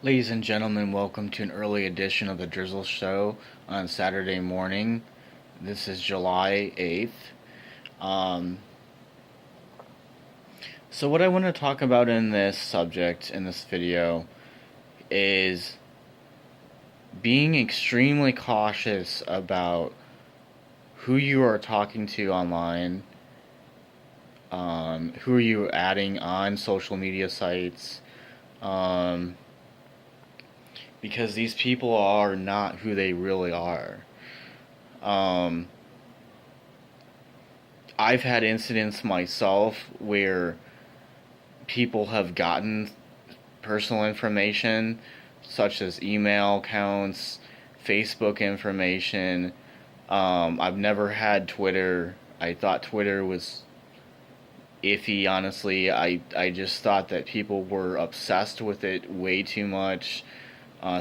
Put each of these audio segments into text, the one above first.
Ladies and gentlemen, welcome to an early edition of the Drizzle Show on Saturday morning. This is July 8th. Um, so, what I want to talk about in this subject, in this video, is being extremely cautious about who you are talking to online, who are you adding on social media sites, um, because these people are not who they really are. Um, I've had incidents myself where people have gotten personal information such as email accounts, Facebook information. I've never had Twitter. I thought Twitter was iffy, honestly. I just thought that people were obsessed with it way too much.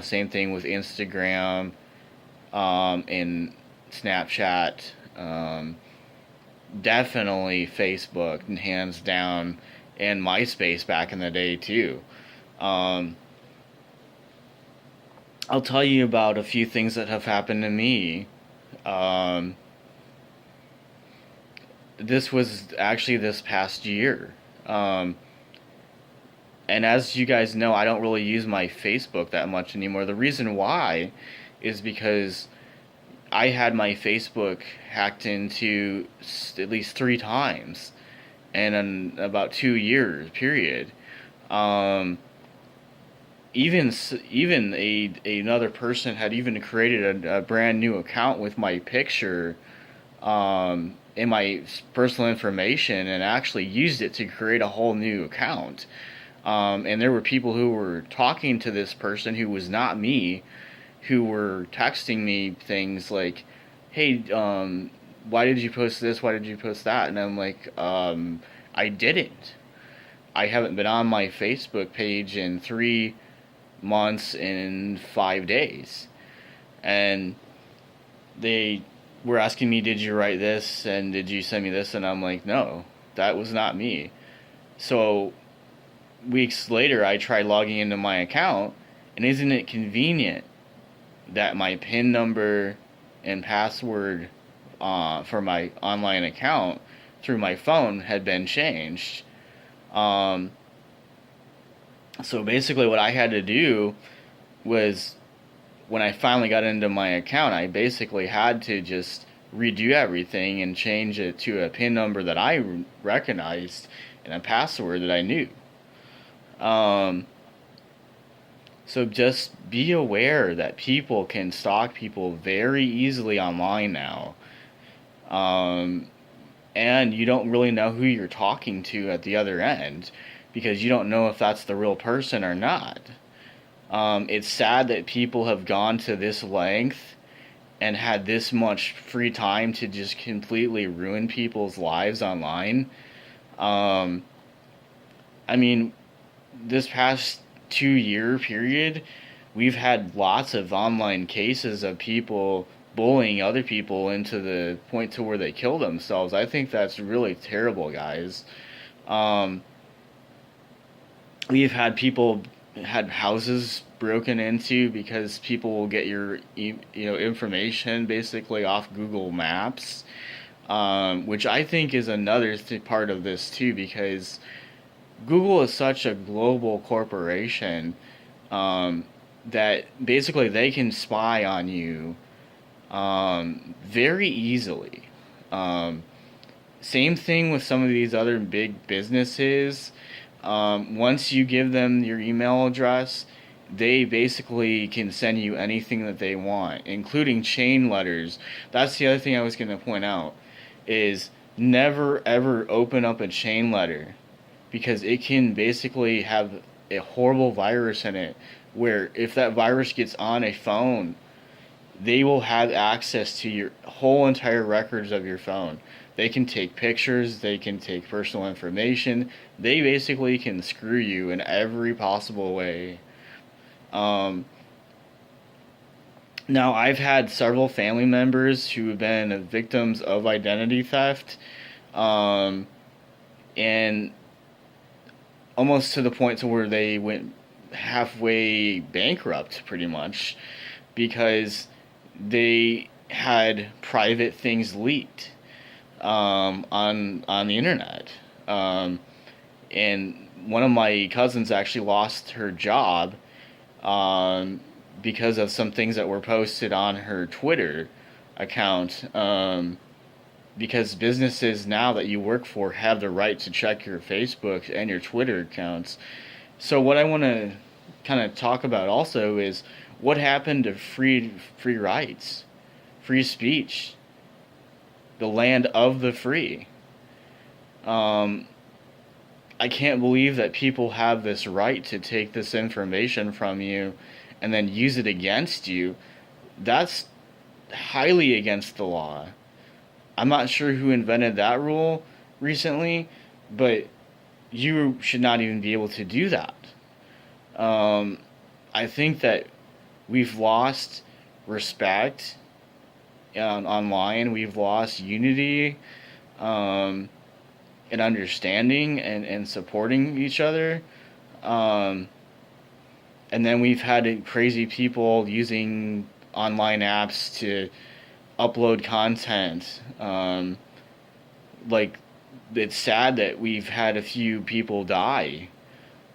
Same thing with Instagram and Snapchat. Definitely Facebook, hands down, and MySpace back in the day too. Um, I'll tell you about a few things that have happened to me. Um, this was actually this past year. Um, and as you guys know, I don't really use my Facebook that much anymore. The reason why is because I had my Facebook hacked into at least 3 times in about 2 years period. Um, even another person had even created a brand new account with my picture and my personal information and actually used it to create a whole new account. And there were people who were talking to this person who was not me, who were texting me things like, "Hey, why did you post this? Why did you post that?" And I'm like, I didn't. I haven't been on my Facebook page in 3 months and 5 days. And they were asking me, "Did you write this? And did you send me this?" And I'm like, "No, that was not me." So weeks later, I tried logging into my account, and isn't it convenient that my PIN number and password for my online account through my phone had been changed? Um, so basically, what I had to do was when I finally got into my account, I basically had to just redo everything and change it to a PIN number that I recognized and a password that I knew. Um, so just be aware that people can stalk people very easily online now. Um, and you don't really know who you're talking to at the other end because you don't know if that's the real person or not. It's sad that people have gone to this length and had this much free time to just completely ruin people's lives online. Um, I mean, this past 2 year period, we've had lots of online cases of people bullying other people into the point to where they kill themselves. I think that's really terrible, guys. Um, we've had people had houses broken into because people will get your information basically off Google Maps, which I think is another part of this too because Google is such a global corporation um, that basically they can spy on you very easily. Um, Same thing with some of these other big businesses. Once you give them your email address, they basically can send you anything that they want, including chain letters. That's the other thing I was going to point out is never ever open up a chain letter because it can basically have a horrible virus in it where if that virus gets on a phone, they will have access to your whole entire records of your phone. They can take pictures, they can take personal information. They basically can screw you in every possible way. Um, Now, I've had several family members who have been victims of identity theft, um, and almost to the point to where they went halfway bankrupt pretty much because they had private things leaked on the internet. Um, and one of my cousins actually lost her job um, because of some things that were posted on her Twitter account. Because businesses now that you work for have the right to check your Facebook and your Twitter accounts. So what I want to kind of talk about also is what happened to free rights, free speech, the land of the free. Um, I can't believe that people have this right to take this information from you and then use it against you. That's highly against the law. I'm not sure who invented that rule recently, but you should not even be able to do that. Um, I think that we've lost respect online. We've lost unity um, and understanding and supporting each other. Um, and then we've had crazy people using online apps to upload content. Like, it's sad that we've had a few people die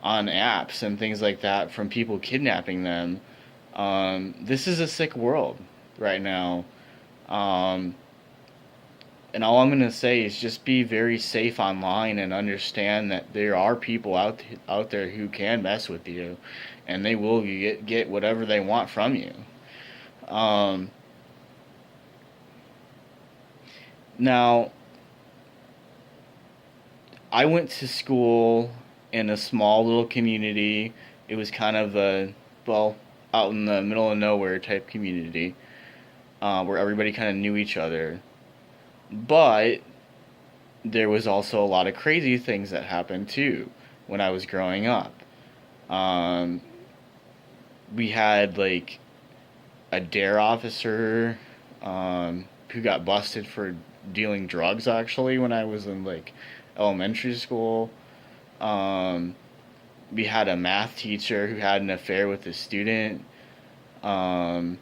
on apps and things like that from people kidnapping them. This is a sick world right now. Um, and all I'm going to say is just be very safe online and understand that there are people out there who can mess with you and they will get whatever they want from you. Um, Now, I went to school in a small little community. It was kind of well, out in the middle of nowhere type community where everybody kind of knew each other. But there was also a lot of crazy things that happened too when I was growing up. Um, we had like a dare officer who got busted for dealing drugs actually when I was in like elementary school. Um, we had a math teacher who had an affair with a student. Um,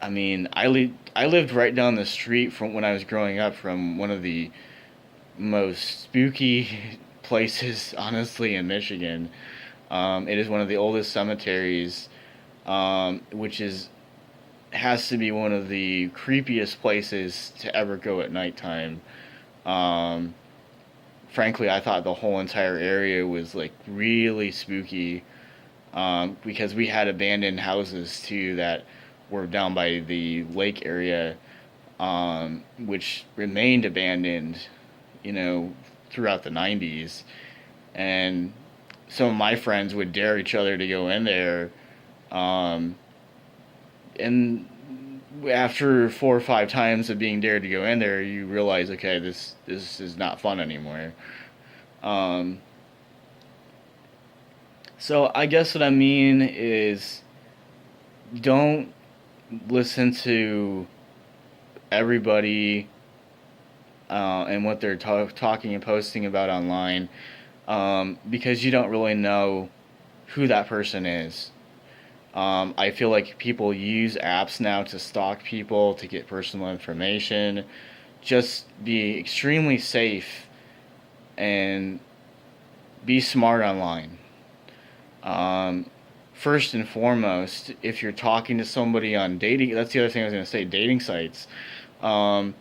I lived right down the street from when I was growing up from one of the most spooky places, honestly, in Michigan. It is one of the oldest cemeteries, which is has to be one of the creepiest places to ever go at nighttime. Um, Frankly, I thought the whole entire area was like really spooky because we had abandoned houses too that were down by the lake area, which remained abandoned, you know, throughout the 90s. And some of my friends would dare each other to go in there. Um, and after 4 or 5 times of being dared to go in there, you realize, okay, this is not fun anymore. Um, so I guess what I mean is don't listen to everybody and what they're talking and posting about online because you don't really know who that person is. I feel like people use apps now to stalk people, to get personal information. Just be extremely safe and be smart online. Um, First and foremost, if you're talking to somebody on dating, that's the other thing I was going to say, dating sites. Um,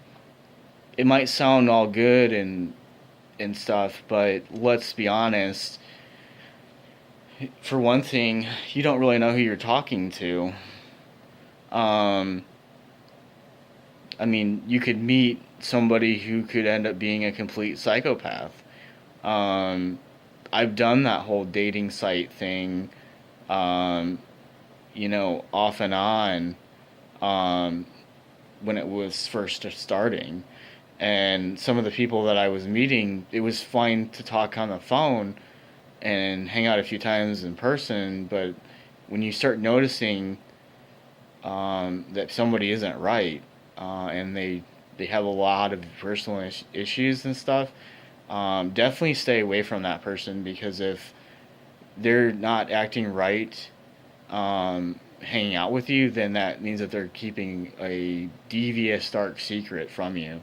it might sound all good and stuff, but let's be honest. For one thing, you don't really know who you're talking to. Um, you could meet somebody who could end up being a complete psychopath. Um, I've done that whole dating site thing, um, off and on, um, when it was first starting. And some of the people that I was meeting, it was fine to talk on the phone and hang out a few times in person, but when you start noticing that somebody isn't right, and they have a lot of personal issues and stuff, definitely stay away from that person because if they're not acting right, hanging out with you, then that means that they're keeping a devious, dark secret from you.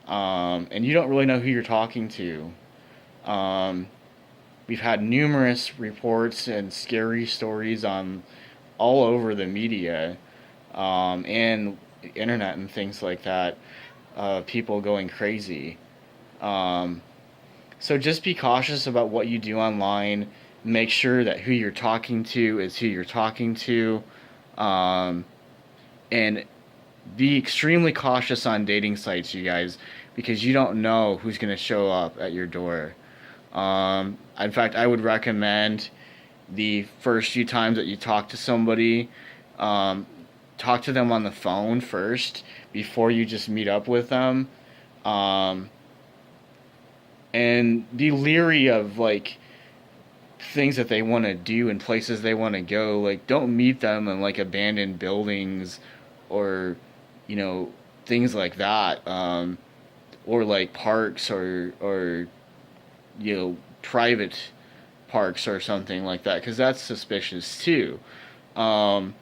And you don't really know who you're talking to. Um, we've had numerous reports and scary stories on all over the media, and internet and things like that. People going crazy. Um, so just be cautious about what you do online. Make sure that who you're talking to is who you're talking to. Um, and be extremely cautious on dating sites, you guys, because you don't know who's going to show up at your door. In fact, I would recommend the first few times that you talk to somebody, um, talk to them on the phone first before you just meet up with them. Um, and be leery of like things that they want to do and places they want to go. Like, don't meet them in like abandoned buildings or, you know, things like that. Or like parks or you know, private parks or something like that, because that's suspicious too. Um,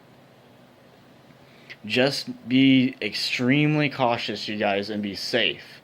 just be extremely cautious, you guys, and be safe.